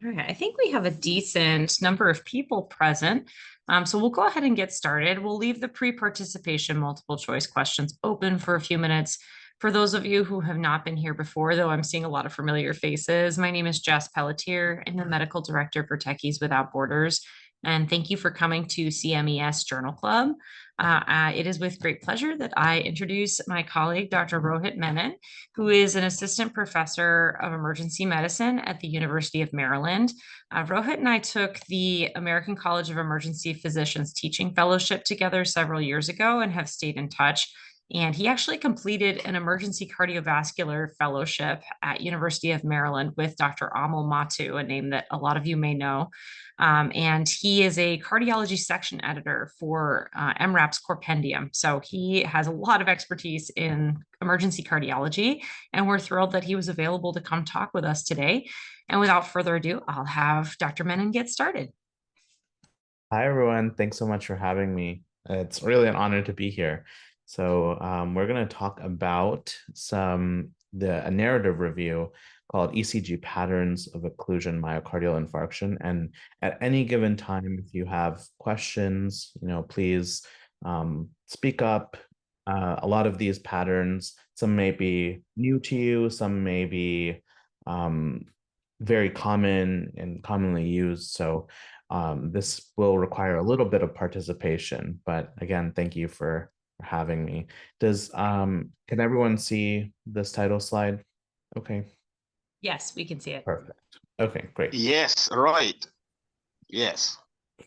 All right, I think we have a decent number of people present. So we'll go ahead and get started. We'll leave the pre-participation multiple choice questions open for a few minutes. For those of you who have not been here before, though, I'm seeing a lot of familiar faces. My name is Jess Pelletier. I'm the medical director for Techies Without Borders. And thank you for coming to CMES Journal Club. It is with great pleasure that I introduce my colleague, Dr. Rohit Menon, who is an assistant professor of emergency medicine at the University of Maryland. Rohit and I took the American College of Emergency Physicians teaching fellowship together several years ago and have stayed in touch. And he actually completed an emergency cardiovascular fellowship at University of Maryland with Dr. Amal Matu, a name that a lot of you may know. And he is a cardiology section editor for MRAP's Corpendium. So he has a lot of expertise in emergency cardiology, and we're thrilled that he was available to come talk with us today. And without further ado, I'll have Dr. Menon get started. Hi, everyone. Thanks so much for having me. It's really an honor to be here. So we're going to talk about a narrative review called ECG Patterns of Occlusion Myocardial Infarction. And at any given time, if you have questions, please speak up. A lot of these patterns, some may be new to you, some may be very common and commonly used. So this will require a little bit of participation, but again, thank you for having me. Can everyone see this title slide? Okay. Yes, we can see it. Perfect. Okay, great. Yes, right. Yes.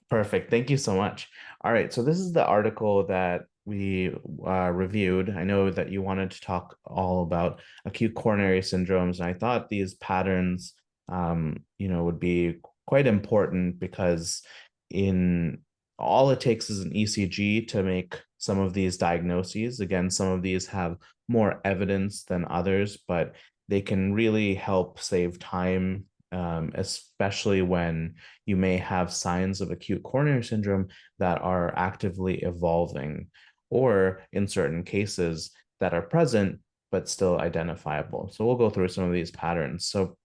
Perfect. Thank you so much. All right, so this is the article that we reviewed. I know that you wanted to talk all about acute coronary syndromes, and I thought these patterns, would be quite important because in all it takes is an ECG to make some of these diagnoses. Again, some of these have more evidence than others, but they can really help save time, especially when you may have signs of acute coronary syndrome that are actively evolving, or in certain cases that are present but still identifiable. So we'll go through some of these patterns. So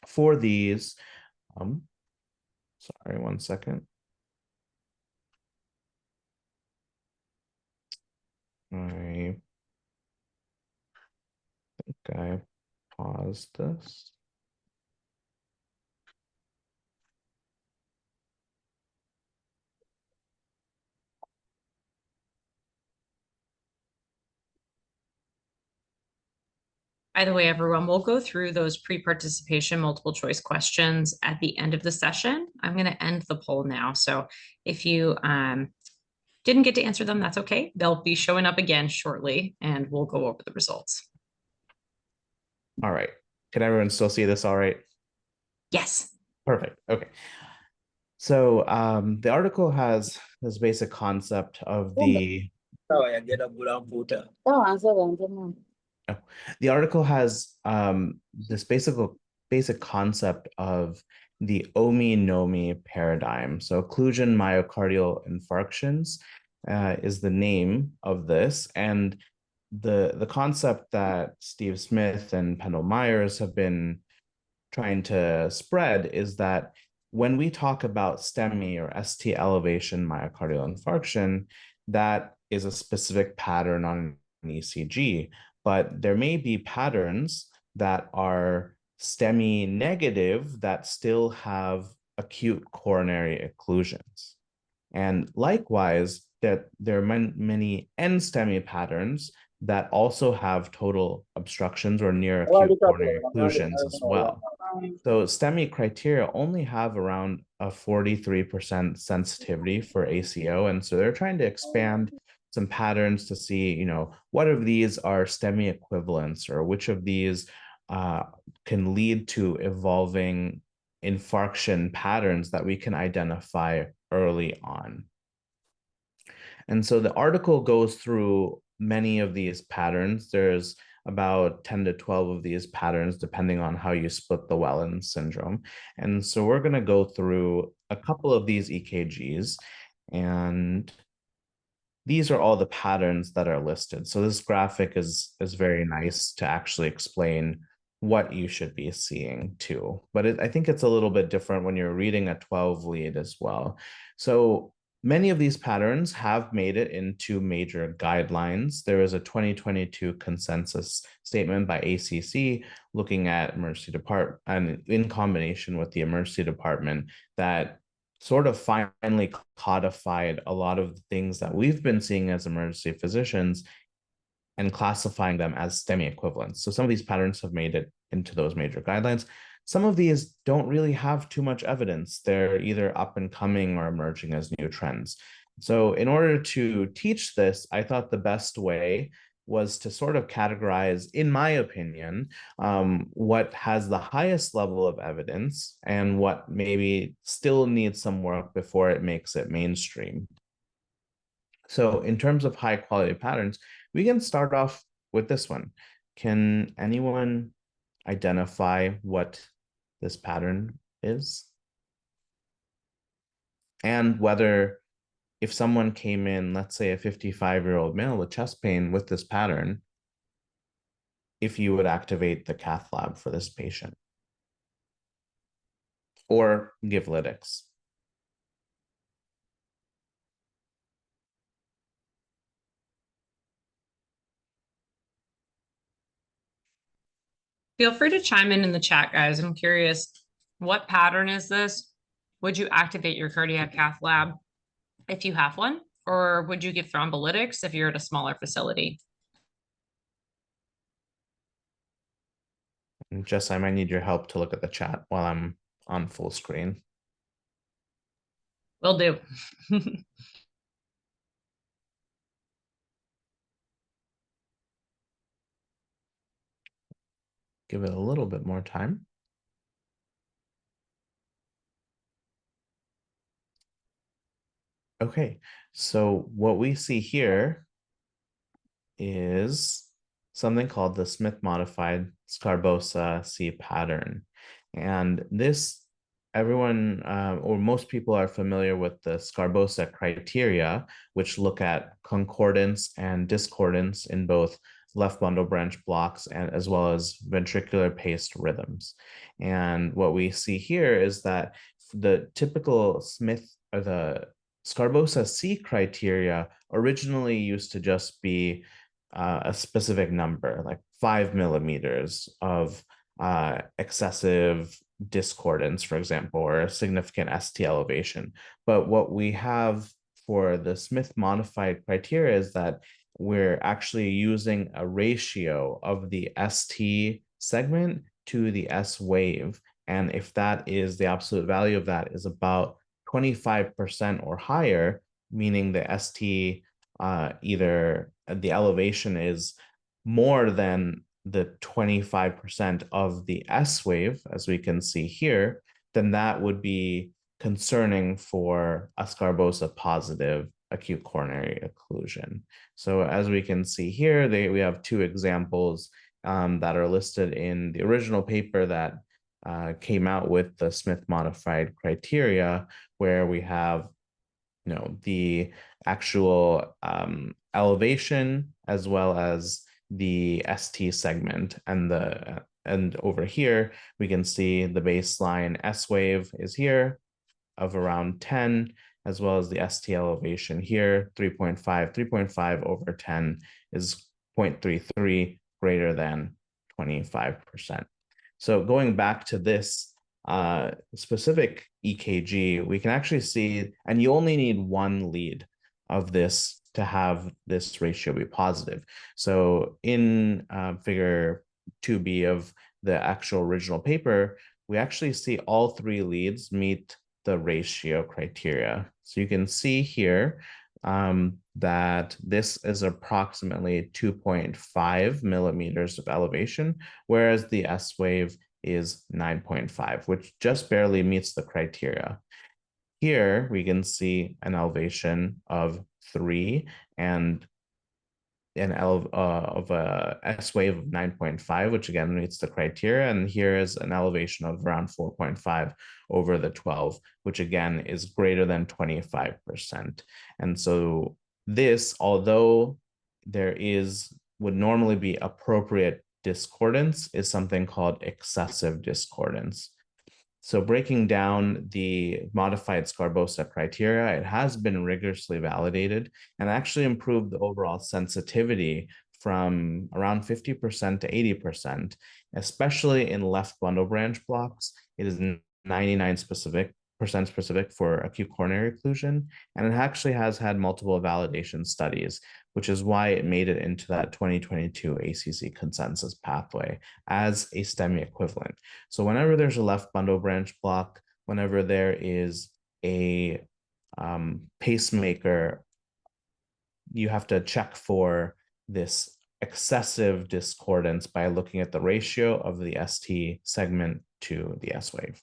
for these, sorry, one second. I think I paused this. By the way, everyone, we'll go through those pre-participation multiple choice questions at the end of the session. I'm going to end the poll now. So if you didn't get to answer them, that's okay. They'll be showing up again shortly, and we'll go over the results. All right. Can everyone still see this all right? Yes. Perfect. Okay. So the article has this basic concept of the article has this basic concept of the OMI-NOMI paradigm. So occlusion myocardial infarctions is the name of this, and the concept that Steve Smith and Pendle Myers have been trying to spread is that when we talk about STEMI or ST elevation myocardial infarction, that is a specific pattern on an ECG, but there may be patterns that are STEMI negative that still have acute coronary occlusions. And likewise, that there are many NSTEMI patterns that also have total obstructions or near acute coronary occlusions as well. So STEMI criteria only have around a 43% sensitivity for ACO. And so they're trying to expand some patterns to see, what of these are STEMI equivalents, or which of these can lead to evolving infarction patterns that we can identify early on. And so the article goes through many of these patterns. There's about 10 to 12 of these patterns, depending on how you split the Wellens syndrome. And so we're going to go through a couple of these EKGs, and these are all the patterns that are listed. So this graphic is very nice to actually explain what you should be seeing too. But I think it's a little bit different when you're reading a 12 lead as well. So many of these patterns have made it into major guidelines. There is a 2022 consensus statement by ACC looking at emergency department and in combination with the emergency department that sort of finally codified a lot of the things that we've been seeing as emergency physicians and classifying them as STEMI equivalents. So some of these patterns have made it into those major guidelines. Some of these don't really have too much evidence. They're either up and coming or emerging as new trends. So in order to teach this, I thought the best way was to sort of categorize, in my opinion, what has the highest level of evidence and what maybe still needs some work before it makes it mainstream. So in terms of high quality patterns, we can start off with this one. Can anyone identify what this pattern is? And whether if someone came in, let's say a 55-year-old male with chest pain with this pattern, if you would activate the cath lab for this patient or give lytics. Feel free to chime in the chat, guys. I'm curious, what pattern is this? Would you activate your cardiac cath lab if you have one? Or would you give thrombolytics if you're at a smaller facility? And Jess, I might need your help to look at the chat while I'm on full screen. Will do. Give it a little bit more time. Okay, so what we see here is something called the Smith modified Scarbosa C pattern. And this, everyone or most people are familiar with the Scarbosa criteria, which look at concordance and discordance in both left bundle branch blocks and as well as ventricular paced rhythms. And what we see here is that the typical Smith or the Scarbosa C criteria originally used to just be a specific number, like 5 millimeters of excessive discordance, for example, or a significant ST elevation. But what we have for the Smith modified criteria is that we're actually using a ratio of the ST segment to the S wave. And if that is the absolute value of that is about 25% or higher, meaning the ST either the elevation is more than the 25% of the S wave, as we can see here, then that would be concerning for a Scarbosa positive acute coronary occlusion. So as we can see here, we have two examples that are listed in the original paper that came out with the Smith modified criteria, where we have the actual elevation as well as the ST segment, and over here we can see the baseline S wave is here of around 10, as well as the ST elevation here 3.5 over 10 is 0.33 greater than 25%. So going back to this specific EKG, we can actually see, and you only need one lead of this to have this ratio be positive. So in figure 2B of the actual original paper, we actually see all three leads meet the ratio criteria. So you can see here that this is approximately 2.5 millimeters of elevation, whereas the S wave is 9.5, which just barely meets the criteria. Here we can see an elevation of 3 and of a S wave of 9.5, which again meets the criteria. And here is an elevation of around 4.5 over the 12, which again is greater than 25%. And so this, although would normally be appropriate discordance is something called excessive discordance. So breaking down the modified Scarbosa criteria, it has been rigorously validated and actually improved the overall sensitivity from around 50% to 80%, especially in left bundle branch blocks. It is 99% specific for acute coronary occlusion, and it actually has had multiple validation studies, which is why it made it into that 2022 ACC consensus pathway as a STEMI equivalent. So whenever there's a left bundle branch block, whenever there is a pacemaker, you have to check for this excessive discordance by looking at the ratio of the ST segment to the S wave.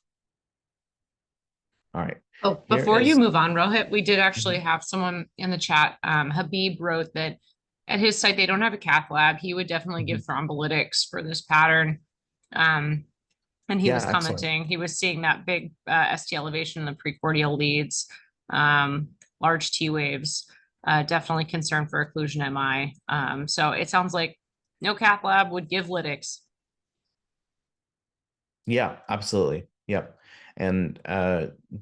All right. Oh, Here before you is- move on, Rohit, we did actually have someone in the chat. Habib wrote that at his site, they don't have a cath lab. He would definitely give thrombolytics for this pattern. And he was excellent. commenting, he was seeing that big ST elevation in the precordial leads, large T waves, definitely concern for occlusion MI. So it sounds like no cath lab would give lytics. Yeah, absolutely. Yep. And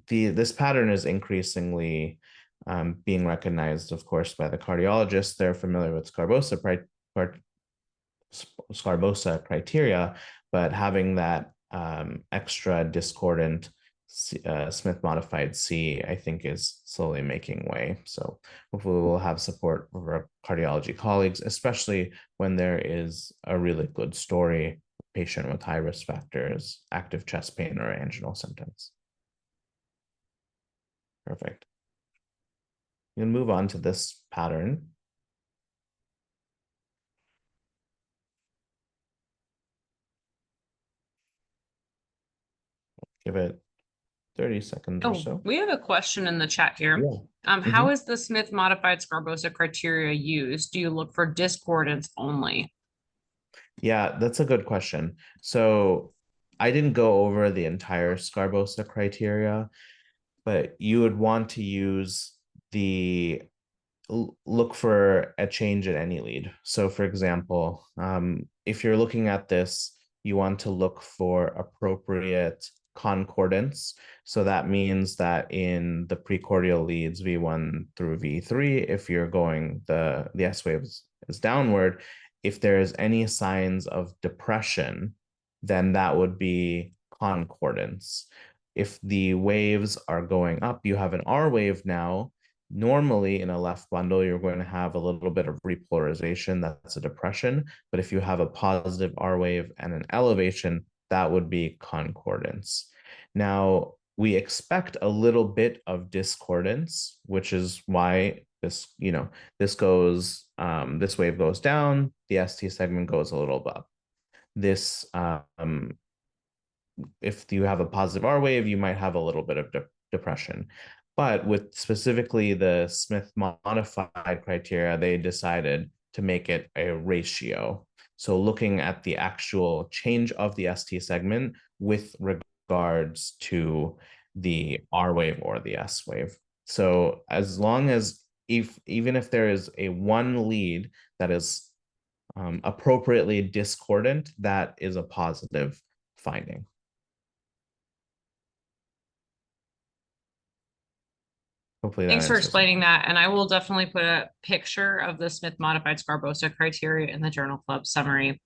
this pattern is increasingly being recognized, of course, by the cardiologists. They're familiar with Scarbosa criteria, but having that extra discordant Smith modified C, I think, is slowly making way. So hopefully we'll have support of our cardiology colleagues, especially when there is a really good story, patient with high risk factors, active chest pain, or anginal symptoms. Perfect. You can move on to this pattern. Give it 30 seconds or so. We have a question in the chat here. Yeah. How is the Smith modified Scarbosa criteria used? Do you look for discordance only? Yeah, that's a good question. So I didn't go over the entire Scarbosa criteria, but you would want to use the look for a change in any lead. So for example, if you're looking at this, you want to look for appropriate concordance. So that means that in the precordial leads, V1 through V3, if you're going, the S wave is downward, if there's any signs of depression, then that would be concordance. If the waves are going up, you have an R wave now. Normally in a left bundle, you're going to have a little bit of repolarization. That's a depression. But if you have a positive R wave and an elevation, that would be concordance. Now, we expect a little bit of discordance, which is why this, this wave goes down, the ST segment goes a little up. This, if you have a positive R wave, you might have a little bit of depression. But with specifically the Smith modified criteria, they decided to make it a ratio. So looking at the actual change of the ST segment with regards to the R wave or the S wave. So as long as even if there is a one lead that is appropriately discordant, that is a positive finding. Hopefully Thanks for explaining that. And I will definitely put a picture of the Smith modified Scarbosa criteria in the journal club summary.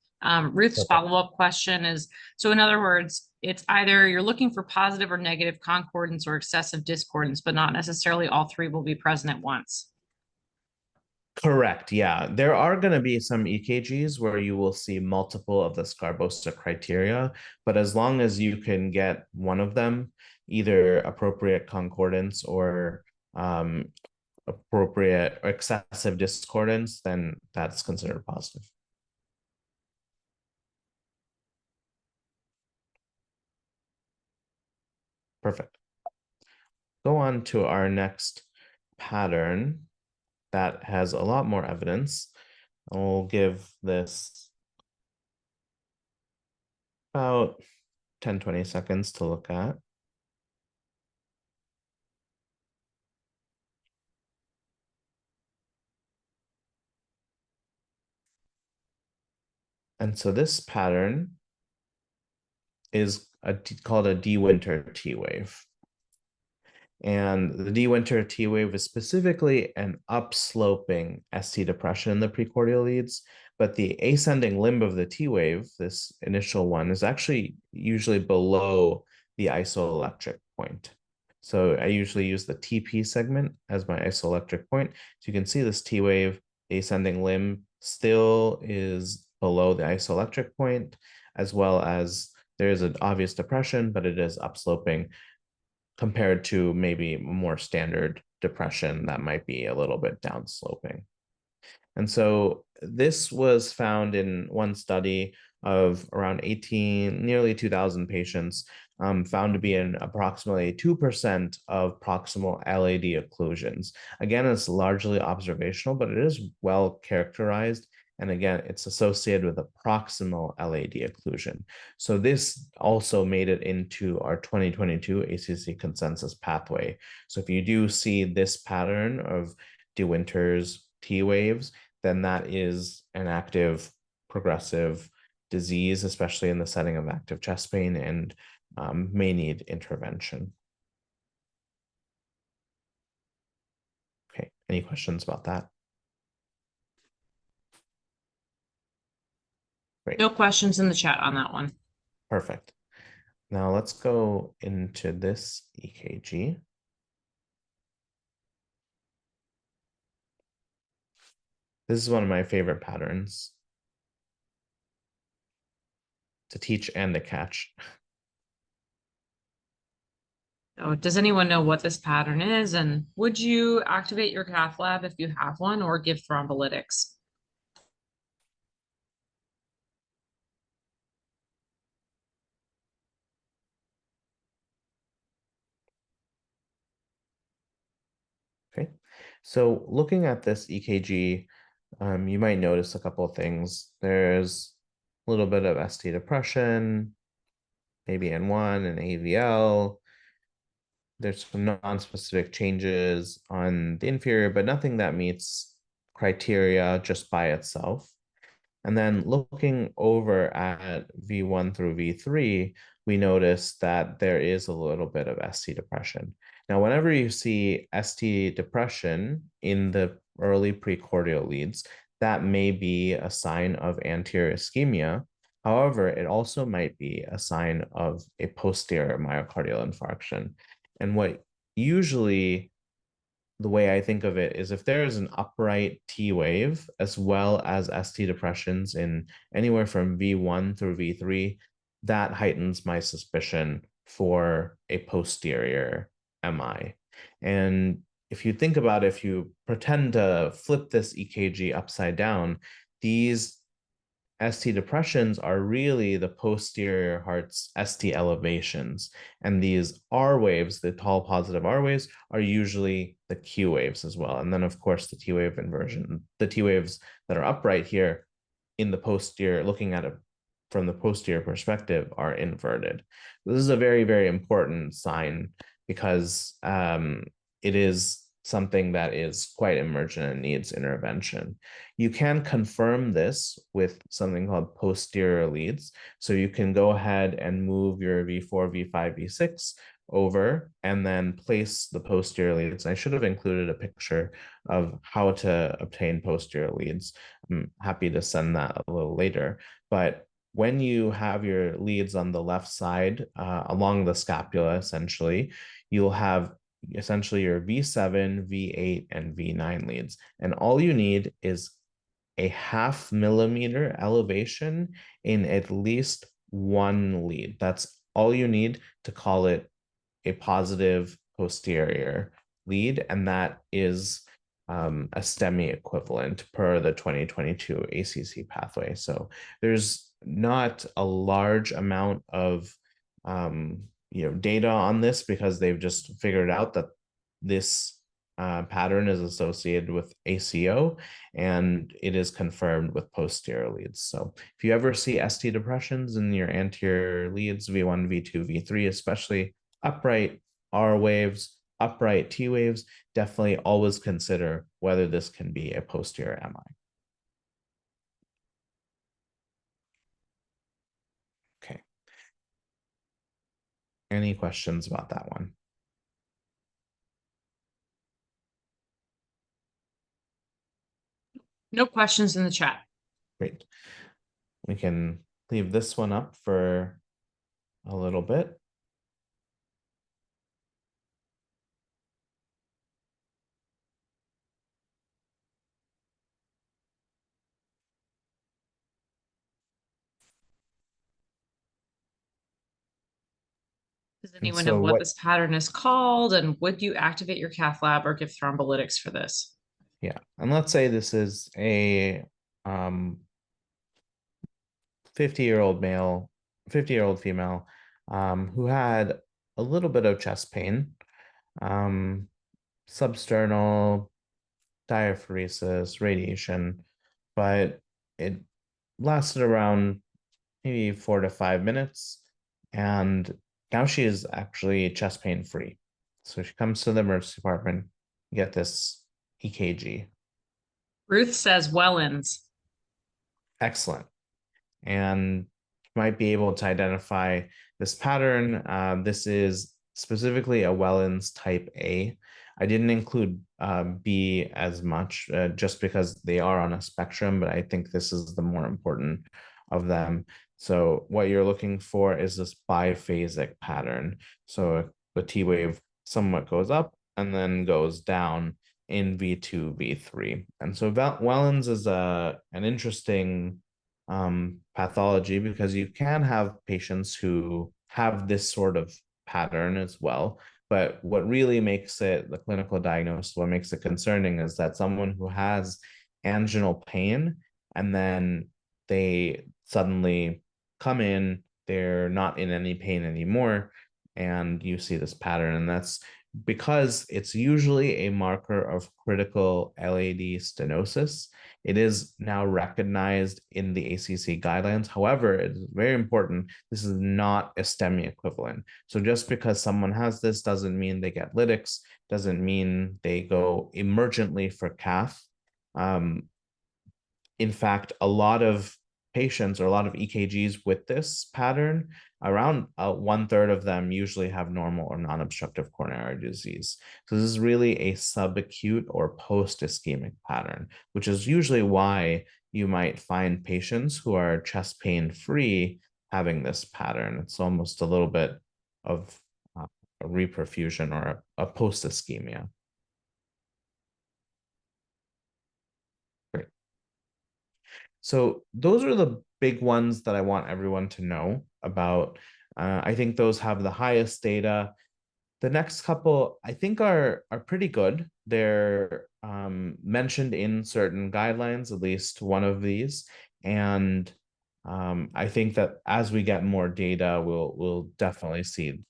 Ruth's follow-up question is, so in other words, it's either you're looking for positive or negative concordance or excessive discordance, but not necessarily all three will be present at once. Correct. Yeah. There are going to be some EKGs where you will see multiple of the Scarbosa criteria, but as long as you can get one of them, either appropriate concordance or appropriate or excessive discordance, then that's considered positive. Perfect. Go on to our next pattern that has a lot more evidence. I'll give this about 10-20 seconds to look at. And so this pattern is called a De Winter T wave. And the De Winter T wave is specifically an upsloping ST depression in the precordial leads, but the ascending limb of the T wave, this initial one, is actually usually below the isoelectric point. So I usually use the TP segment as my isoelectric point. So you can see this T wave, the ascending limb still is below the isoelectric point, as well as there is an obvious depression, but it is upsloping compared to maybe more standard depression that might be a little bit downsloping. And so this was found in one study of around 18, nearly 2,000 patients, found to be in approximately 2% of proximal LAD occlusions. Again, it's largely observational, but it is well characterized. And again, it's associated with a proximal LAD occlusion. So this also made it into our 2022 ACC consensus pathway. So if you do see this pattern of De Winter's T waves, then that is an active progressive disease, especially in the setting of active chest pain, and may need intervention. Okay, any questions about that? Great. No questions in the chat on that one. Perfect. Now let's go into this EKG. This is one of my favorite patterns to teach and to catch. So does anyone know what this pattern is? And would you activate your cath lab if you have one, or give thrombolytics? Okay, so looking at this EKG, you might notice a couple of things. There's a little bit of ST depression, maybe N1 and AVL. There's some non-specific changes on the inferior, but nothing that meets criteria just by itself. And then looking over at V1 through V3, we notice that there is a little bit of ST depression. Now, whenever you see ST depression in the early precordial leads, that may be a sign of anterior ischemia. However, it also might be a sign of a posterior myocardial infarction. And what usually the way I think of it is if there is an upright T wave as well as ST depressions in anywhere from V1 through V3, that heightens my suspicion for a posterior MI. And if you think about it, if you pretend to flip this EKG upside down, these ST depressions are really the posterior heart's ST elevations. And these R waves, the tall positive R waves, are usually the Q waves as well. And then, of course, the T wave inversion, the T waves that are upright here in the posterior, looking at it from the posterior perspective, are inverted. This is a very, very important sign because it is something that is quite emergent and needs intervention. You can confirm this with something called posterior leads. So you can go ahead and move your V4, V5, V6 over and then place the posterior leads. I should have included a picture of how to obtain posterior leads. I'm happy to send that a little later. But when you have your leads on the left side along the scapula, essentially, you'll have essentially your V7, V8, and V9 leads. And all you need is a 0.5 millimeter elevation in at least one lead. That's all you need to call it a positive posterior lead. And that is a STEMI equivalent per the 2022 ACC pathway. So there's not a large amount of data on this because they've just figured out that this pattern is associated with ACO and it is confirmed with posterior leads. So if you ever see ST depressions in your anterior leads, V1, V2, V3, especially upright R waves, upright T waves, definitely always consider whether this can be a posterior MI. Any questions about that one? No questions in the chat. Great. We can leave this one up for a little bit. Does And anyone know so what what this pattern is called? And would you activate your cath lab or give thrombolytics for this? Yeah, and let's say this is a 50-year-old male, 50-year-old female who had a little bit of chest pain, substernal diaphoresis, radiation, but it lasted around maybe 4 to 5 minutes, and now she is actually chest pain free. So she comes to the emergency department, get this EKG. Ruth says Wellens. Excellent. And might be able to identify this pattern. This is specifically a Wellens type A. I didn't include B as much just because they are on a spectrum, but I think this is the more important of them. So what you're looking for is this biphasic pattern. So the T wave somewhat goes up and then goes down in V2, V3. And so Wellens is an interesting pathology because you can have patients who have this sort of pattern as well. But what really makes it the clinical diagnosis, what makes it concerning is that someone who has anginal pain and then they suddenly come in, they're not in any pain anymore, and you see this pattern. And that's because it's usually a marker of critical LAD stenosis. It is now recognized in the ACC guidelines. However, it's very important. This is not a STEMI equivalent. So just because someone has this doesn't mean they get lytics, doesn't mean they go emergently for cath. In fact, a lot of patients or a lot of EKGs with this pattern, around 1/3 of them usually have normal or non-obstructive coronary disease. So this is really a subacute or post-ischemic pattern, which is usually why you might find patients who are chest pain free having this pattern. It's almost a little bit of a reperfusion or a post-ischemia. Great. So those are the big ones that I want everyone to know about. I think those have the highest data. The next couple, I think, are pretty good. They're mentioned in certain guidelines, at least one of these, and I think that as we get more data, we'll definitely see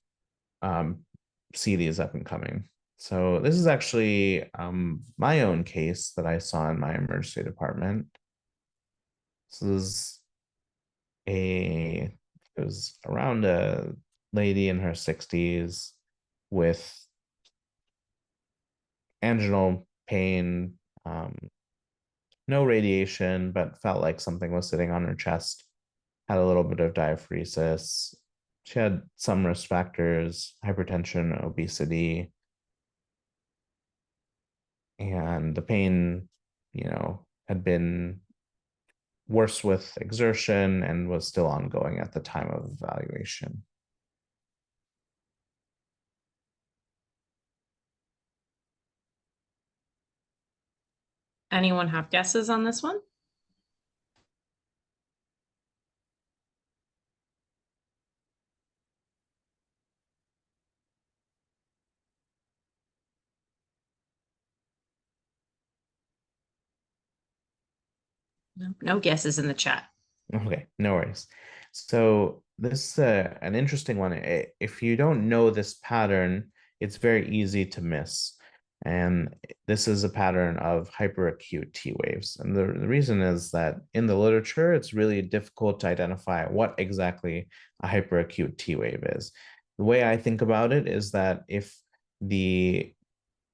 these up and coming. So this is actually my own case that I saw in my emergency department. This is it was around a lady in her 60s with anginal pain, no radiation, but felt like something was sitting on her chest, had a little bit of diaphoresis. She had some risk factors, hypertension, obesity, and the pain, had been worse with exertion and was still ongoing at the time of evaluation. Anyone have guesses on this one? No guesses in the chat. Okay, no worries. So this is an interesting one. If you don't know this pattern, it's very easy to miss. And this is a pattern of hyperacute T waves. And the reason is that in the literature, it's really difficult to identify what exactly a hyperacute T wave is. The way I think about it is that if the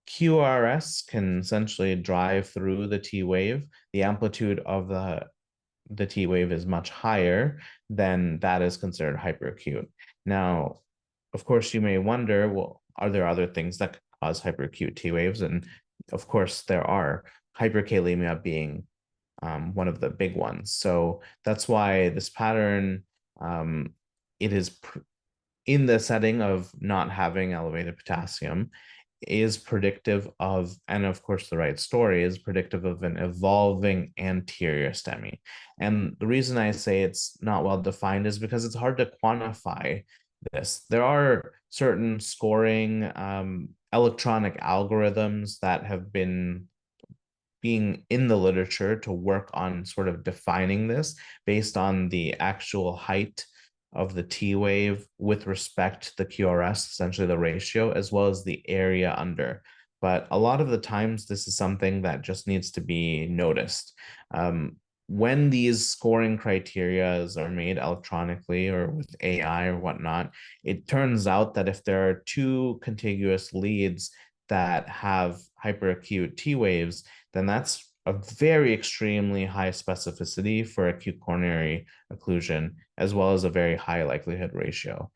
QRS can essentially drive through the T wave, the amplitude of the T wave is much higher, then that is considered hyperacute. Now, of course, you may wonder, well, are there other things that could cause hyperacute T waves? And of course, there are, hyperkalemia being one of the big ones. So that's why this pattern, it is in the setting of not having elevated potassium, is predictive of, and of course, the right story is predictive of an evolving anterior STEMI. And the reason I say it's not well defined is because it's hard to quantify this. There are certain scoring electronic algorithms that have been being in the literature to work on sort of defining this based on the actual height of the T wave with respect to the QRS, essentially the ratio, as well as the area under. But a lot of the times, this is something that just needs to be noticed. When these scoring criteria are made electronically or with AI or whatnot, it turns out that if there are two contiguous leads that have hyperacute T waves, then that's a very extremely high specificity for acute coronary occlusion, as well as a very high likelihood ratio.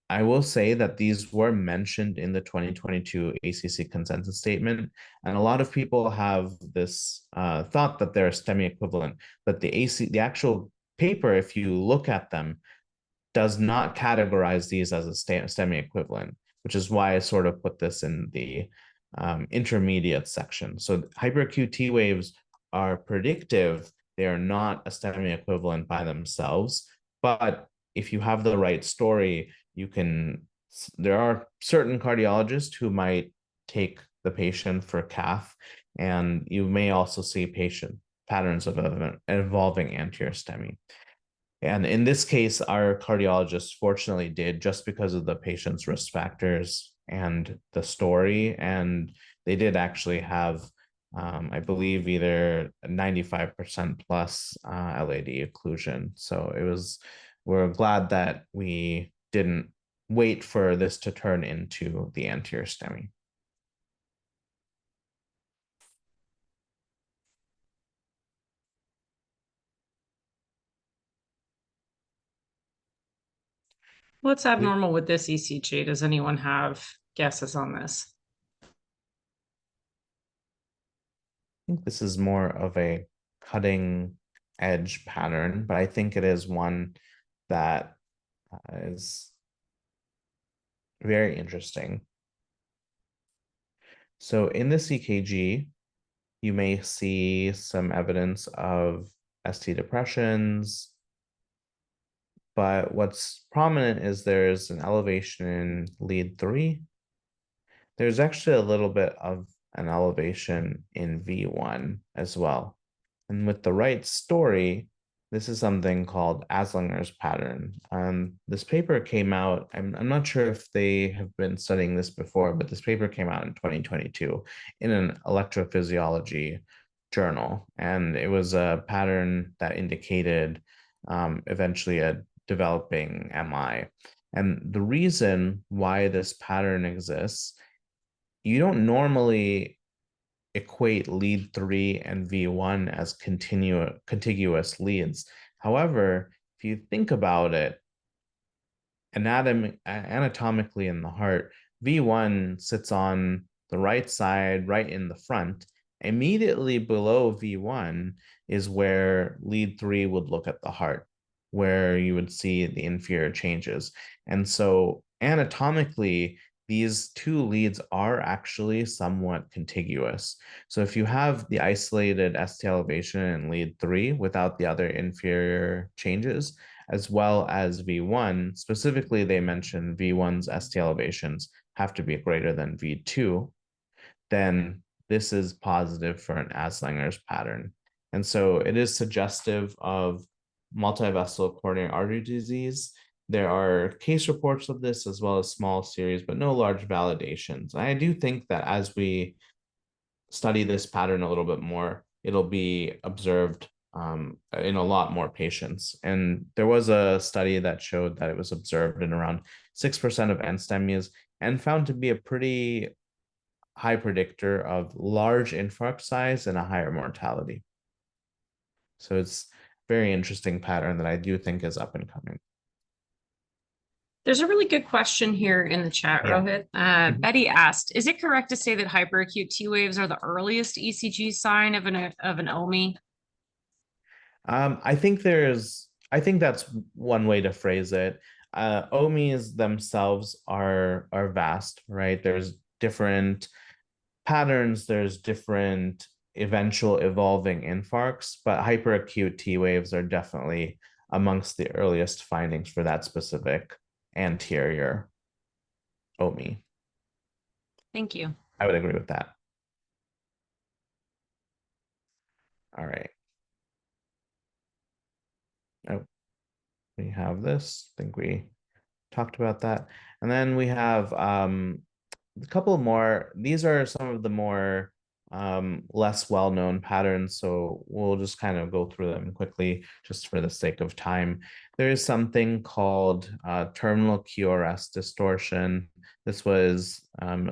I will say that these were mentioned in the 2022 ACC consensus statement, and a lot of people have this thought that they're STEMI equivalent, but the actual paper, if you look at them, does not categorize these as a STEMI equivalent, which is why I sort of put this in the intermediate section. So hyperacute T waves are predictive. They are not a STEMI equivalent by themselves. But if you have the right story, there are certain cardiologists who might take the patient for cath, and you may also see patterns of an evolving anterior STEMI. And in this case, our cardiologist fortunately did, just because of the patient's risk factors and the story. And they did actually have, I believe, either 95% plus LAD occlusion. So we're glad that we didn't wait for this to turn into the anterior STEMI. What's abnormal with this ECG? Does anyone have guesses on this? I think this is more of a cutting edge pattern, but I think it is one that is very interesting. So in the EKG, you may see some evidence of ST depressions, but what's prominent is there's an elevation in lead 3. There's actually a little bit of an elevation in V1 as well. And with the right story, this is something called Aslinger's pattern. This paper came out, I'm not sure if they have been studying this before, but this paper came out in 2022 in an electrophysiology journal. And it was a pattern that indicated eventually a developing MI. And the reason why this pattern exists, you don't normally equate lead 3 and V1 as contiguous leads. However, if you think about it, anatomically in the heart, V1 sits on the right side, right in the front. Immediately below V1 is where lead 3 would look at the heart, where you would see the inferior changes. And so anatomically, these two leads are actually somewhat contiguous. So if you have the isolated ST elevation in lead 3 without the other inferior changes, as well as V1, specifically they mention V1's ST elevations have to be greater than V2, then this is positive for an Aslinger's pattern. And so it is suggestive of multivessel coronary artery disease. There are case reports of this as well as small series, but no large validations. I do think that as we study this pattern a little bit more, it'll be observed in a lot more patients. And there was a study that showed that it was observed in around 6% of NSTEMIs and found to be a pretty high predictor of large infarct size and a higher mortality. So it's a very interesting pattern that I do think is up and coming. There's a really good question here in the chat, Yeah. Rohit. Mhm. Betty asked, is it correct to say that hyperacute T waves are the earliest ECG sign of an OMI? I think that's one way to phrase it. OMIs themselves are vast, right? There's different patterns, there's different eventual evolving infarcts, but hyperacute T waves are definitely amongst the earliest findings for that specific anterior OMI. Thank you. I would agree with that. All right. Oh, we have this. I think we talked about that. And then we have a couple more. These are some of the more less well-known patterns, so we'll just kind of go through them quickly just for the sake of time. There is something called terminal QRS distortion. This was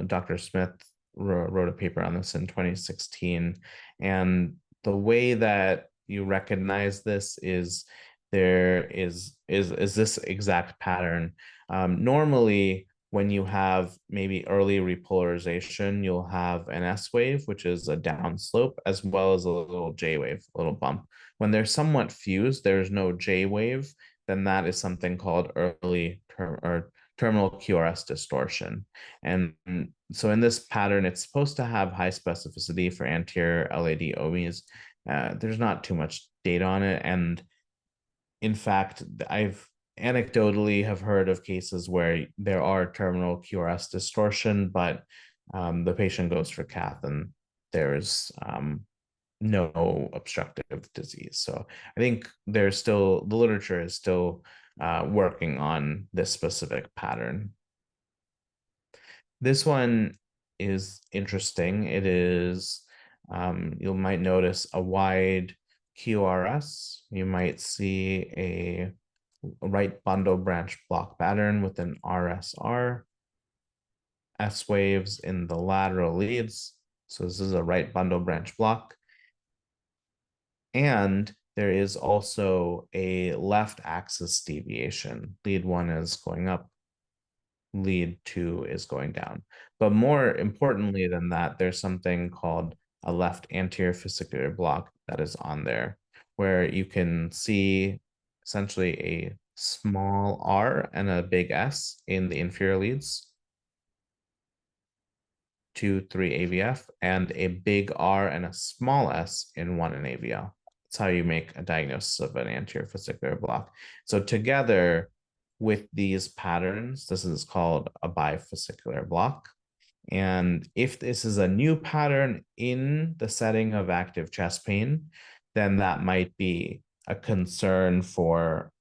Dr. Smith wrote a paper on this in 2016, and the way that you recognize this is there is this exact pattern. Normally, when you have maybe early repolarization, you'll have an S wave, which is a downslope, as well as a little J wave, a little bump. When they're somewhat fused, there's no J wave, then that is something called early terminal QRS distortion. And so in this pattern, it's supposed to have high specificity for anterior LAD OMIs. There's not too much data on it. And in fact, I've anecdotally have heard of cases where there are terminal QRS distortion, but the patient goes for cath and there's no obstructive disease. So I think there's still, the literature is still working on this specific pattern. This one is interesting. It is, you might notice a wide QRS. You might see a right bundle branch block pattern with an RSR, S waves in the lateral leads. So this is a right bundle branch block. And there is also a left axis deviation. Lead 1 is going up, lead 2 is going down. But more importantly than that, there's something called a left anterior fascicular block that is on there, where you can see essentially a small R and a big S in the inferior leads, 2, 3 AVF, and a big R and a small S in 1 and AVL. That's how you make a diagnosis of an anterior fascicular block. So together with these patterns, this is called a bifascicular block. And if this is a new pattern in the setting of active chest pain, then that might be a concern for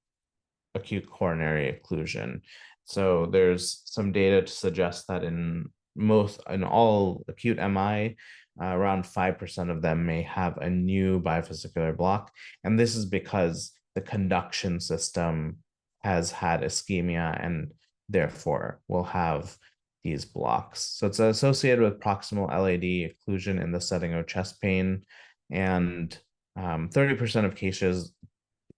acute coronary occlusion. So there's some data to suggest that in all acute MI, around 5% of them may have a new bifascicular block. And this is because the conduction system has had ischemia and therefore will have these blocks. So it's associated with proximal LAD occlusion in the setting of chest pain. And 30% of cases,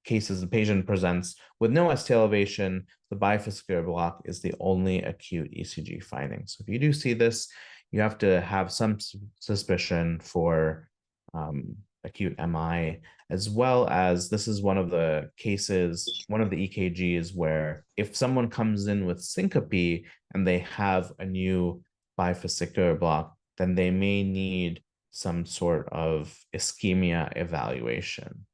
the patient presents with no ST elevation. The bifascicular block is the only acute ECG finding. So if you do see this, you have to have some suspicion for acute MI, as well as this is one of the cases, one of the EKGs where if someone comes in with syncope and they have a new bifascicular block, then they may need some sort of ischemia evaluation.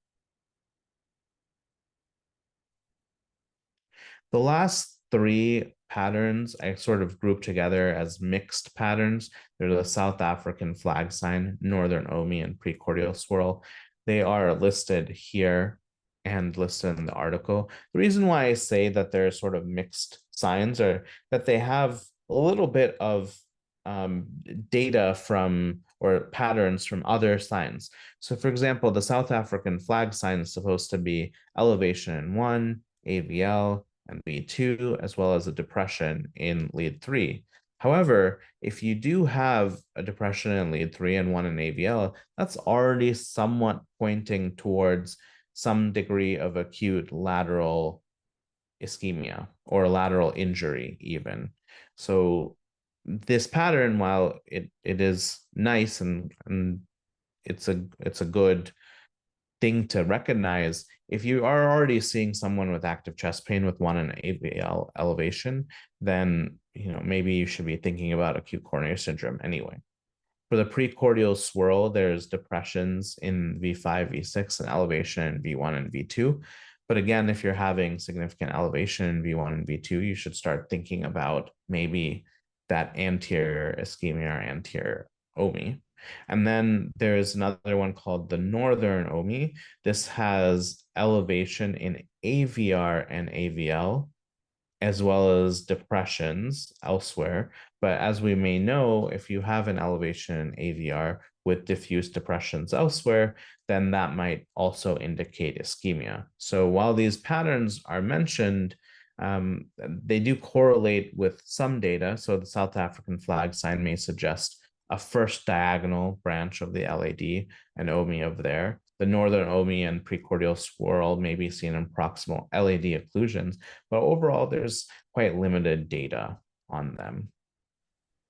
The last 3 patterns I sort of grouped together as mixed patterns. They're the South African flag sign, Northern OMI, and precordial swirl. They are listed here and listed in the article. The reason why I say that they're sort of mixed signs are that they have a little bit of data from or patterns from other signs. So for example, the South African flag sign is supposed to be elevation in 1, AVL, and lead 2, as well as a depression in lead 3. However, if you do have a depression in lead 3 and 1 in AVL, that's already somewhat pointing towards some degree of acute lateral ischemia or lateral injury even. So this pattern, while it is nice and it's a good thing to recognize, if you are already seeing someone with active chest pain with 1 in AVL elevation, then maybe you should be thinking about acute coronary syndrome anyway. For the precordial swirl, there's depressions in V5, V6, and elevation in V1 and V2. But again, if you're having significant elevation in V1 and V2, you should start thinking about maybe that anterior ischemia or anterior OMI. And then there's another one called the northern OMI. This has elevation in AVR and AVL, as well as depressions elsewhere. But as we may know, if you have an elevation in AVR with diffuse depressions elsewhere, then that might also indicate ischemia. So while these patterns are mentioned, they do correlate with some data. So the South African flag sign may suggest a first diagonal branch of the LAD, an OMI of there. The northern OMI and precordial swirl may be seen in proximal LAD occlusions, but overall, there's quite limited data on them.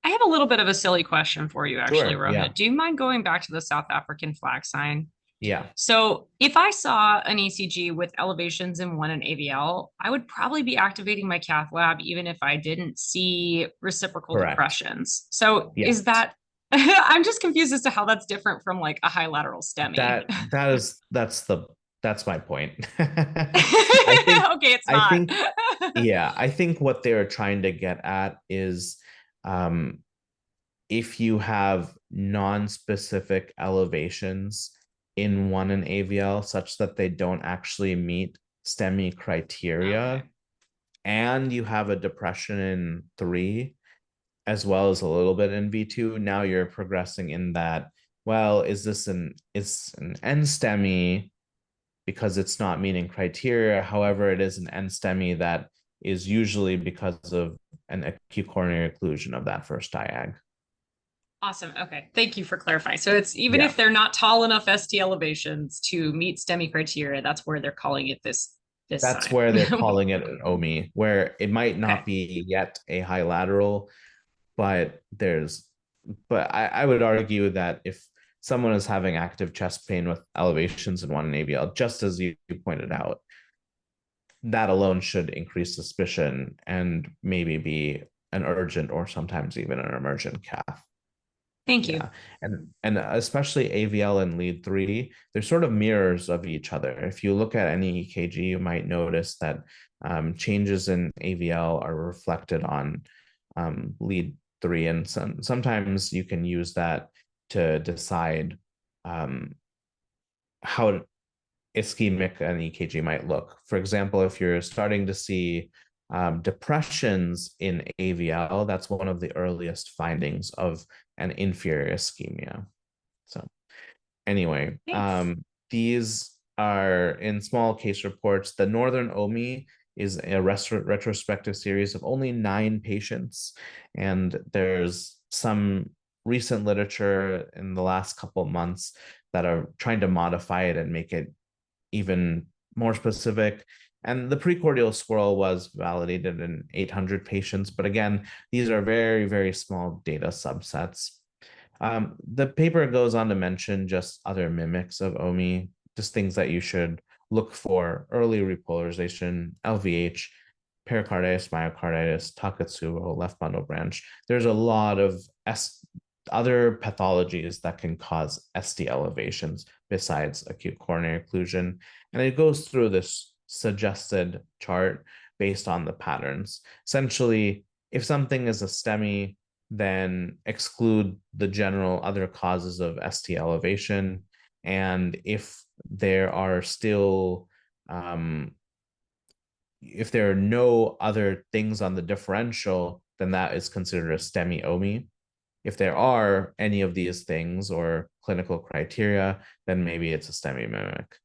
I have a little bit of a silly question for you, actually, Sure, Rohit. yeah. Do you mind going back to the South African flag sign? Yeah. So if I saw an ECG with elevations in 1 in AVL, I would probably be activating my cath lab even if I didn't see reciprocal Correct. depressions. So Yes. is that I'm just confused as to how that's different from like a high lateral STEMI. That's my point. Okay, it's not. I think what they're trying to get at is if you have non-specific elevations in 1 in AVL such that they don't actually meet STEMI criteria, Okay. and you have a depression in 3, as well as a little bit in V2, now you're progressing in that, well, is an NSTEMI because it's not meeting criteria. However, it is an NSTEMI that is usually because of an acute coronary occlusion of that first diag. Awesome. Okay. Thank you for clarifying. So it's even if they're not tall enough ST elevations to meet STEMI criteria, that's where they're calling it this That's sign. where they're calling it an OMI, where it might not be yet a high lateral, but I would argue that if someone is having active chest pain with elevations in 1 in AVL, just as you pointed out, that alone should increase suspicion and maybe be an urgent or sometimes even an emergent cath. Thank you. And especially AVL and lead 3, they're sort of mirrors of each other. If you look at any EKG, you might notice that changes in AVL are reflected on lead 3, and sometimes you can use that to decide how ischemic an EKG might look. For example, if you're starting to see depressions in AVL, that's one of the earliest findings of an inferior ischemia. So anyway, these are in small case reports. The Northern OMI is a retrospective series of only 9 patients, and there's some recent literature in the last couple of months that are trying to modify it and make it even more specific. And the precordial swirl was validated in 800 patients. But again, these are very, very small data subsets. The paper goes on to mention just other mimics of OMI, just things that you should look for: early repolarization, LVH, pericarditis, myocarditis, Takotsubo, left bundle branch. There's a lot of other pathologies that can cause ST elevations besides acute coronary occlusion. And it goes through this suggested chart based on the patterns. Essentially, if something is a STEMI, then exclude the general other causes of ST elevation. And if there are still, if there are no other things on the differential, then that is considered a STEMI OMI. If there are any of these things or clinical criteria, then maybe it's a STEMI mimic.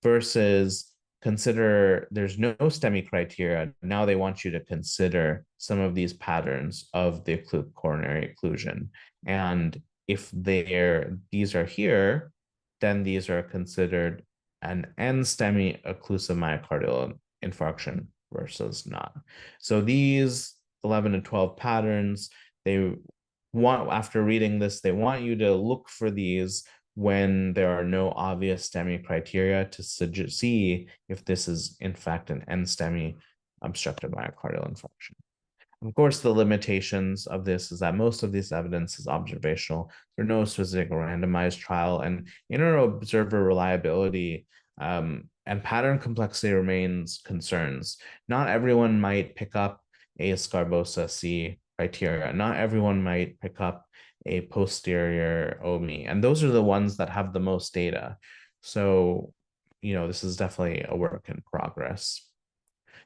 Versus consider there's no STEMI criteria. Now they want you to consider some of these patterns of the acute coronary occlusion. And if these are here, then these are considered an NSTEMI occlusive myocardial infarction versus not. So these 11 and 12 patterns, they want, after reading this, they want you to look for these when there are no obvious STEMI criteria to see if this is in fact an NSTEMI obstructive myocardial infarction. Of course, the limitations of this is that most of this evidence is observational. There's no specific randomized trial, and inter-observer reliability and pattern complexity remains concerns. Not everyone might pick up a Scarbosa C criteria. Not everyone might pick up a posterior OMI, and those are the ones that have the most data. So, this is definitely a work in progress.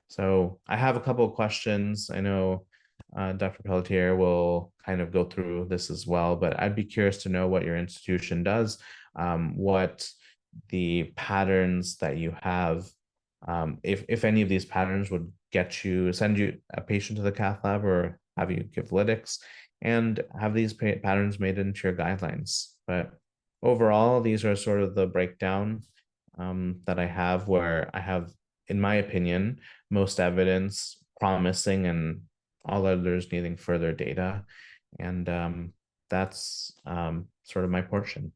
So I have a couple of questions. I know Dr. Pelletier will kind of go through this as well, but I'd be curious to know what your institution does, what the patterns that you have, if any of these patterns would send you a patient to the cath lab or have you give lytics, and have these patterns made into your guidelines. But overall, these are sort of the breakdown that I have, where I have, in my opinion, most evidence promising and all others needing further data. And that's sort of my portion.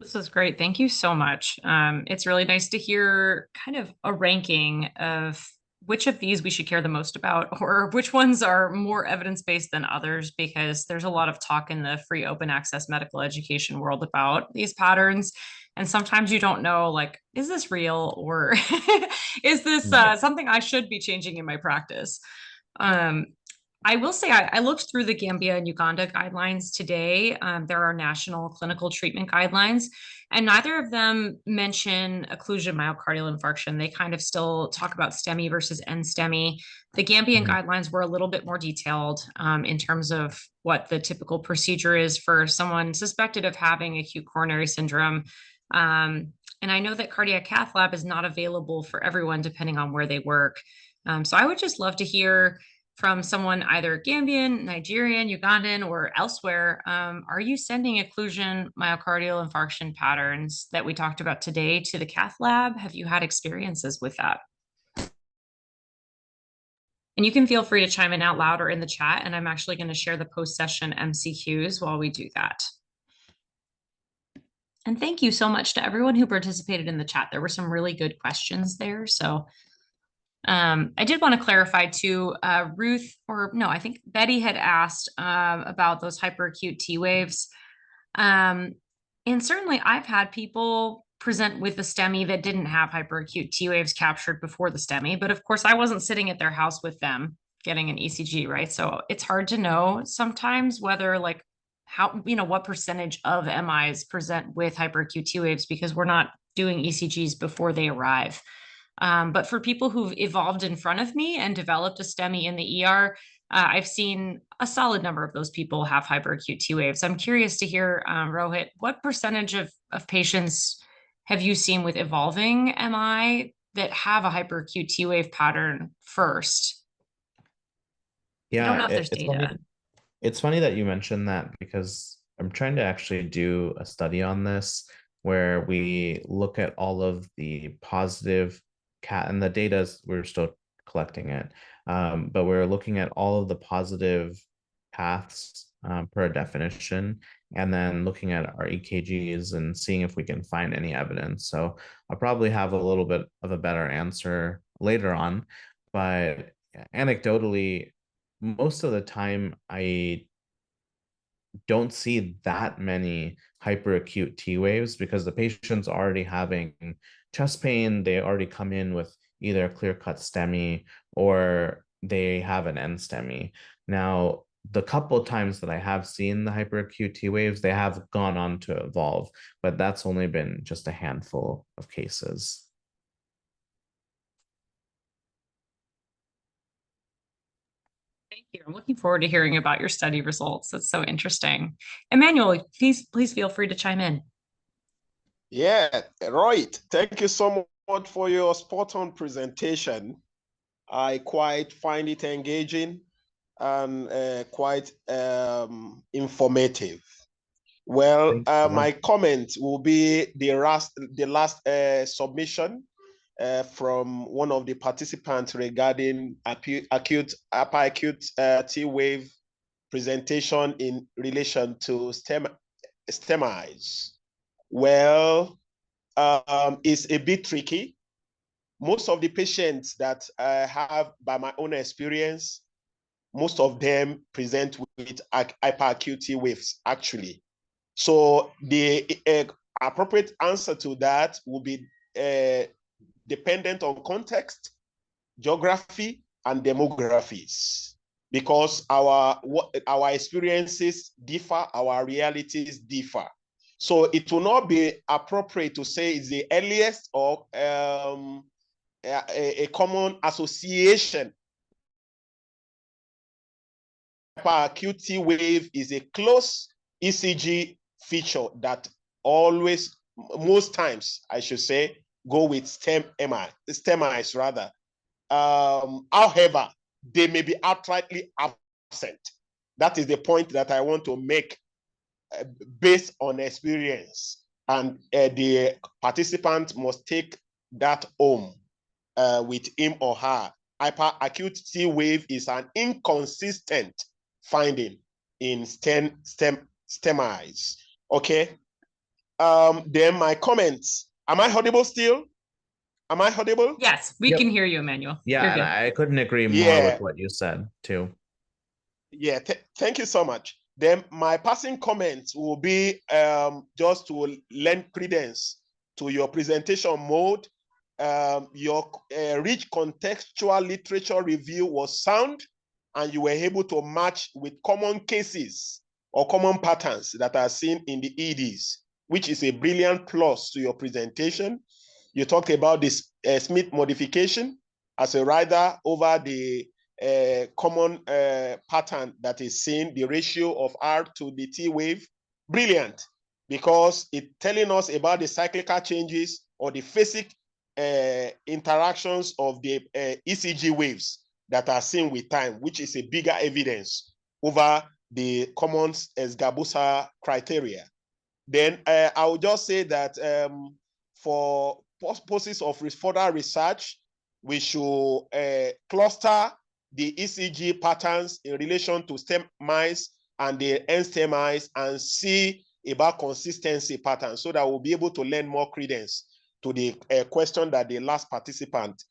This is great. Thank you so much. It's really nice to hear kind of a ranking of which of these we should care the most about, or which ones are more evidence-based than others, because there's a lot of talk in the free open access medical education world about these patterns. And sometimes you don't know, like, is this real, or is this something I should be changing in my practice? I will say I looked through the Gambia and Uganda guidelines today. There are national clinical treatment guidelines, and neither of them mention occlusion myocardial infarction. They kind of still talk about STEMI versus NSTEMI. The Gambian guidelines were a little bit more detailed in terms of what the typical procedure is for someone suspected of having acute coronary syndrome. And I know that cardiac cath lab is not available for everyone depending on where they work. So I would just love to hear from someone either Gambian, Nigerian, Ugandan, or elsewhere. Are you sending occlusion myocardial infarction patterns that we talked about today to the cath lab? Have you had experiences with that? And you can feel free to chime in out loud or in the chat, and I'm actually going to share the post-session MCQs while we do that. And thank you so much to everyone who participated in the chat. There were some really good questions there, so I did want to clarify too, Ruth, or no, I think Betty had asked about those hyperacute T waves. And certainly I've had people present with a STEMI that didn't have hyperacute T waves captured before the STEMI, but of course I wasn't sitting at their house with them getting an ECG, right? So it's hard to know sometimes whether, like, how, what percentage of MIs present with hyperacute T waves, because we're not doing ECGs before they arrive. But for people who've evolved in front of me and developed a STEMI in the ER, I've seen a solid number of those people have hyperacute T waves. I'm curious to hear, Rohit, what percentage of patients have you seen with evolving MI that have a hyperacute T wave pattern first? I don't know if there's data. It's funny that you mentioned that, because I'm trying to actually do a study on this where we look at all of the positive and the data, we're still collecting it, but we're looking at all of the positive paths per definition, and then looking at our EKGs and seeing if we can find any evidence. So I'll probably have a little bit of a better answer later on, but anecdotally, most of the time I don't see that many hyperacute T waves, because the patient's already having chest pain. They already come in with either a clear-cut STEMI or they have an NSTEMI. Now, the couple of times that I have seen the hyperacute T waves, they have gone on to evolve, but that's only been just a handful of cases. Thank you. I'm looking forward to hearing about your study results. That's so interesting. Emmanuel, please feel free to chime in. Yeah, Rohit, thank you so much for your spot-on presentation. I quite find it engaging and quite informative. Well, my comment will be the last submission from one of the participants regarding acute upper acute T wave presentation in relation to STEMIs. Well, it's a bit tricky. Most of the patients that I have, by my own experience, most of them present with hyperacute T waves, actually. So the appropriate answer to that will be dependent on context, geography, and demographies, because our experiences differ, our realities differ. So it will not be appropriate to say it's the earliest or a common association. Acute T wave is a close ECG feature that always, most times, I should say, go with STEMIs rather. However, they may be outrightly absent. That is the point that I want to make based on experience. And the participant must take that home with him or her. Hyperacute T wave is an inconsistent finding in STEMIs. Okay. Then my comments. Am I audible still? Am I audible? Yes, we can hear you, Emmanuel. Yeah, and I couldn't agree more with what you said too. Yeah, thank you so much. Then my passing comments will be just to lend credence to your presentation mode. Your rich contextual literature review was sound, and you were able to match with common cases or common patterns that are seen in the EDs, which is a brilliant plus to your presentation. You talked about this Smith modification as a rider over the common pattern that is seen, the ratio of R to the T wave. Brilliant, because it's telling us about the cyclical changes or the phasic interactions of the ECG waves that are seen with time, which is a bigger evidence over the common Esgabusa criteria. Then I will just say that for purposes of further research, we should cluster the ECG patterns in relation to STEMIs and the N-STEMIs and see about consistency patterns, so that we'll be able to lend more credence to the question that the last participant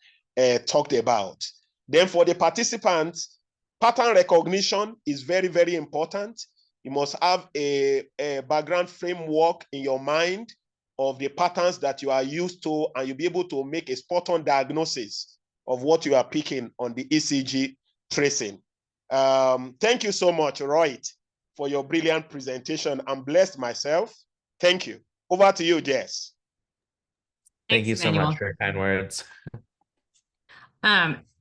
talked about. Then for the participants, pattern recognition is very, very important. You must have a background framework in your mind of the patterns that you are used to, and you'll be able to make a spot-on diagnosis of what you are picking on the ECG tracing. Thank you so much, Rohit, for your brilliant presentation. I'm blessed myself. Thank you. Over to you, Jess. Thank you so much for your kind words.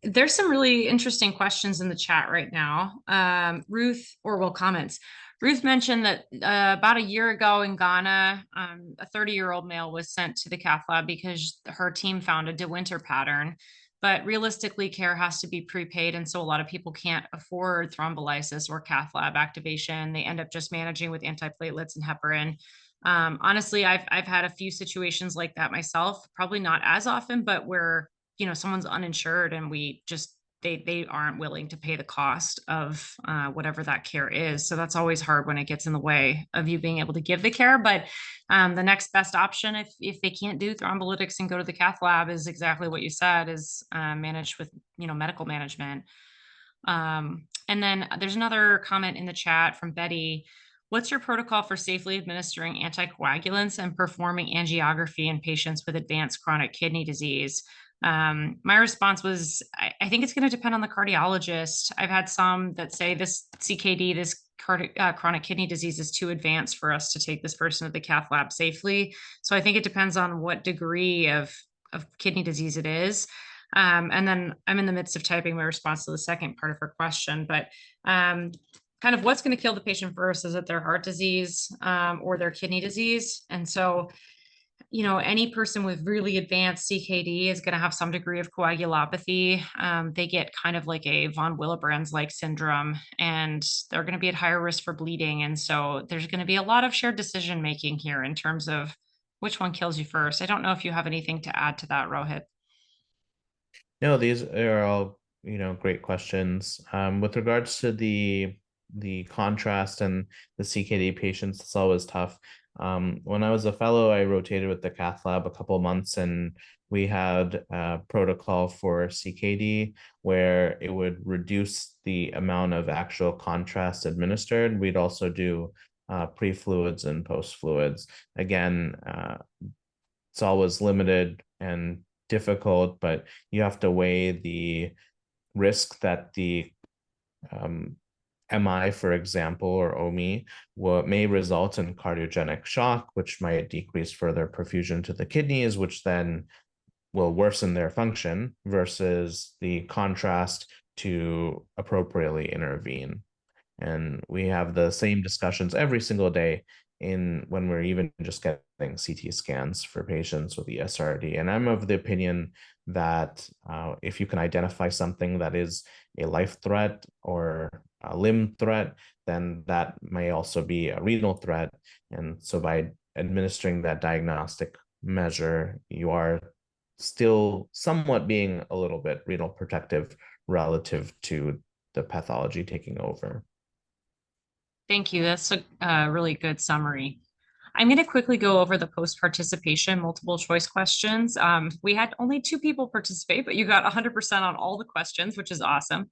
There's some really interesting questions in the chat right now. Ruth, or well, comments. Ruth mentioned that about a year ago in Ghana, a 30-year-old male was sent to the cath lab because her team found a De Winter pattern. But realistically, care has to be prepaid, and so a lot of people can't afford thrombolysis or cath lab activation. They end up just managing with antiplatelets and heparin. Honestly, I've had a few situations like that myself, probably not as often, but where someone's uninsured and we just they aren't willing to pay the cost of whatever that care is. So that's always hard when it gets in the way of you being able to give the care. But the next best option, if they can't do thrombolytics and go to the cath lab, is exactly what you said, is managed with medical management. And then there's another comment in the chat from Betty. What's your protocol for safely administering anticoagulants and performing angiography in patients with advanced chronic kidney disease? My response was, I think it's going to depend on the cardiologist. I've had some that say this CKD, this chronic kidney disease, is too advanced for us to take this person to the cath lab safely. So I think it depends on what degree of kidney disease it is. And then I'm in the midst of typing my response to the second part of her question, but kind of what's going to kill the patient first? Is it their heart disease or their kidney disease? And so any person with really advanced CKD is going to have some degree of coagulopathy. They get kind of like a von Willebrand's-like syndrome, and they're going to be at higher risk for bleeding. And so there's going to be a lot of shared decision-making here in terms of which one kills you first. I don't know if you have anything to add to that, Rohit. No, these are all, great questions. With regards to the contrast and the CKD patients, it's always tough. When I was a fellow, I rotated with the cath lab a couple of months, and we had a protocol for CKD where it would reduce the amount of actual contrast administered. We'd also do pre-fluids and post-fluids. Again, it's always limited and difficult, but you have to weigh the risk that the MI, for example, or OMI, may result in cardiogenic shock, which might decrease further perfusion to the kidneys, which then will worsen their function, versus the contrast to appropriately intervene. And we have the same discussions every single day when we're even just getting CT scans for patients with ESRD. And I'm of the opinion that if you can identify something that is a life threat or a limb threat, then that may also be a renal threat. And so by administering that diagnostic measure, you are still somewhat being a little bit renal protective relative to the pathology taking over. Thank you. That's a really good summary. I'm going to quickly go over the post-participation multiple choice questions. We had only 2 people participate, but you got 100% on all the questions, which is awesome.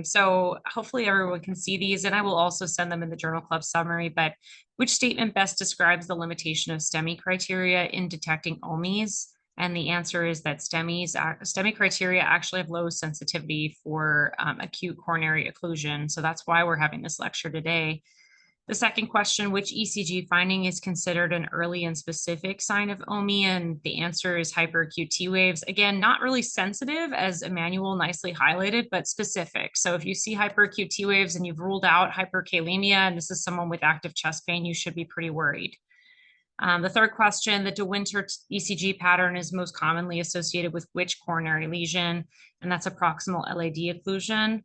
So hopefully everyone can see these, and I will also send them in the Journal Club summary. But which statement best describes the limitation of STEMI criteria in detecting OMIs? And the answer is that STEMI criteria actually have low sensitivity for acute coronary occlusion. So that's why we're having this lecture today. The second question, which ECG finding is considered an early and specific sign of OMI? And the answer is hyperacute T waves. Again, not really sensitive, as Emmanuel nicely highlighted, but specific. So if you see hyperacute T waves and you've ruled out hyperkalemia, and this is someone with active chest pain, you should be pretty worried. The third question, the De Winter ECG pattern is most commonly associated with which coronary lesion? And that's a proximal LAD occlusion.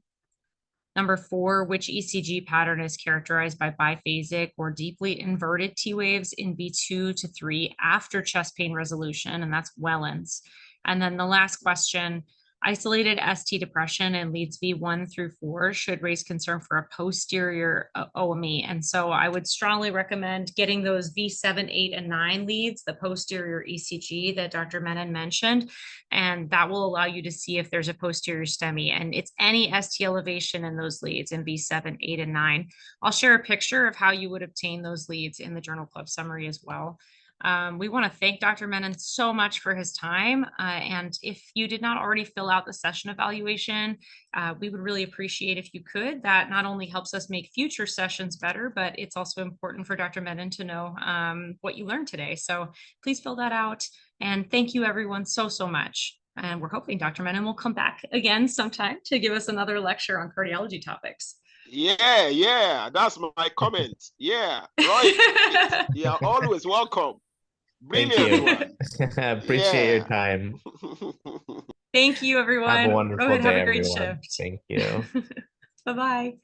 Number 4, which ECG pattern is characterized by biphasic or deeply inverted T waves in B2 to 3 after chest pain resolution? And that's Wellens. And then the last question, isolated ST depression in leads V1 through 4 should raise concern for a posterior OMI. And so I would strongly recommend getting those V7, 8, and 9 leads, the posterior ECG that Dr. Menon mentioned, and that will allow you to see if there's a posterior STEMI. And it's any ST elevation in those leads in V7, 8, and 9. I'll share a picture of how you would obtain those leads in the Journal Club summary as well. We want to thank Dr. Menon so much for his time. And if you did not already fill out the session evaluation, we would really appreciate if you could. That not only helps us make future sessions better, but it's also important for Dr. Menon to know what you learned today. So please fill that out. And thank you everyone so much. And we're hoping Dr. Menon will come back again sometime to give us another lecture on cardiology topics. Yeah, that's my comment. Yeah, right. Yeah, always welcome. Brilliant. Thank you. Appreciate your time. Thank you, everyone. Have a wonderful Rohit, day, have a great everyone. shift. Thank you. Bye-bye.